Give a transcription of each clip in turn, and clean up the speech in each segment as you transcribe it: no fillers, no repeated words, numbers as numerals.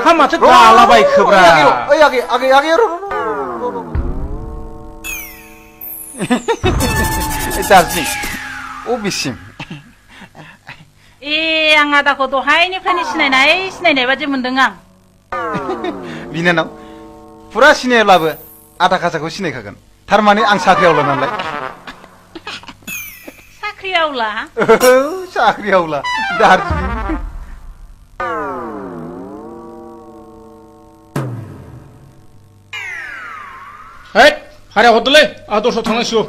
एफा माथो गालाबायखोब्रा ओइ आगे आगे आगे र दार्जिलिं अबेसिम ए आं आदाखौ दहायनिफ्रायनो सिनायनाय बादि मोनदों आं बिनानाव फुरा सिनायाब्लाबो आधा खासाखौ सिनायखागोन थारमाने आं साख्रियावला नालाय साख्रियावला साख्रियावला दार्जिलिं है भाराया हरदोलै आं दस्रायाव थांनांसिगौ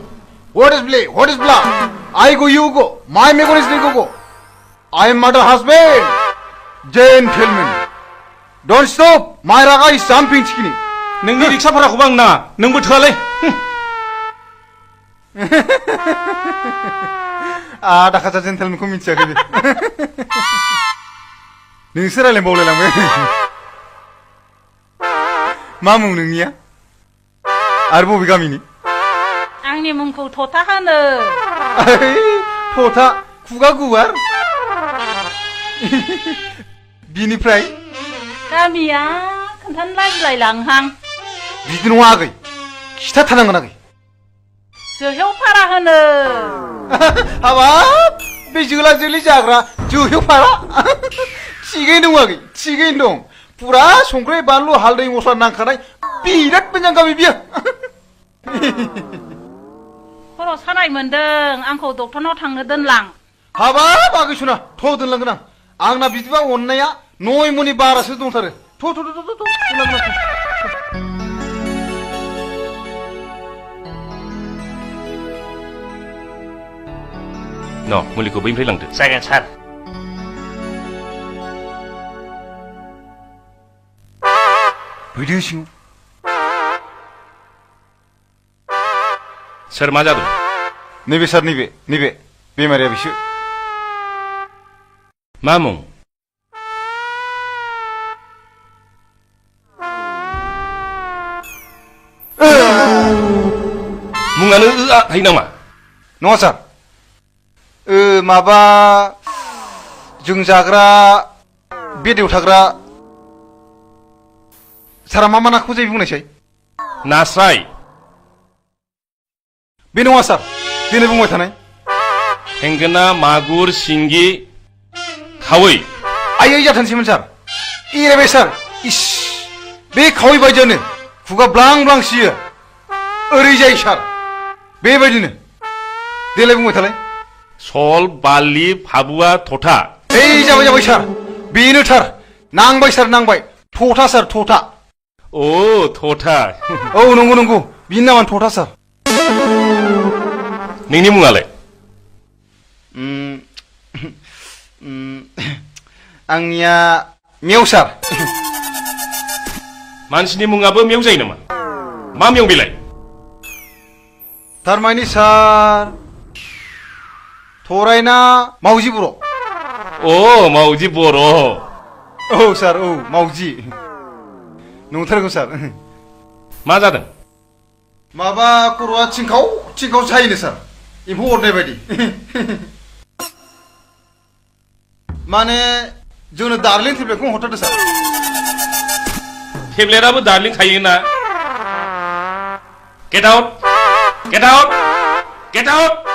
What is play? What is blah? I go, you go. My megon is go go. I am mother husband. Gentlemen. Don't stop. My raga is jumping skinny. नोंनि रिक्सा भाराखौबो आं नाङा नोंबो थोआलै आधा खासा जेन्टेलमेनखौ मिथियाखै बे नोंसो रायलायबावलायलांबाय मा मुं नोंनिया आरो बबे गामिनि आंनि मुंखौ थथा होनो थथा खुगा गुवार बिनिफ्राय गामिया खोन्थानो लाजिलायलांहां बिदि नङा आगै खिथाथारनांगोन आगै जोहेवफारा होनो हाबाब बे जोला जोलि जाग्रा जोहेवफारा थिगैनो दं आगै थिगैनो दं पुरा संख्रि बानलु हालदै मस्ला नांखानाय बिराद मोजां गामि बियो खर' सानाय मोनदों आंखौ डक्टरनाव थांनो दोनलां हाबाब आगै सना थ' दोनलांगोन आंना बिदिबा अननाया 9 मनि बारासो दंथारो थ' दोनलांगोन न' मुलिखौ बैनिफ्राय लांदो जागोन सार फैदो सिङाव सोर मा जादों नैबे सार नैबे बेमारिया बिसो मा मुं मुङानो हायो नामा नङा सार माबा जों जाग्रा बेदायाव थाग्रा सारा मा नाखौ जायो बुंनायसाय नास्राय बे नङा सार दिनै बुंबाय थानाय थेंगोना मागुर सिंगि खावै आयै जाथारनोसैमोन सार एरायबाय सार इस बे खावै बायदियानो खुगा ब्लां ब्लां सियो ओरै जायो सार बेबायदिनो देलाय बुंबाय थालाय सल बारलि फाबुआ थथा ओइ जाबाय सार बेनो थार नांबाय सार नांबाय थथा सार थथा अ थथा औ नंगौ बिनि नामानो थथा सार नोंनि मुङालाय आंनिया मेव सार मानसिनि मुङाबो मेव जायो नामा मा मेव बेलाय थारमानि सार थरायना मावजि बर' अ मावजि बर' औ सार औ मावजि नंथारगौ सार मा जादों माबा खर'आ थिंखाव सायोनो सार एम्फौ अरनाय बायदि माने जोंनो दार्लिं टेब्लेटखौ हरथारदो सार टेब्लेटआबो दार्लिं थायोना गेट आउट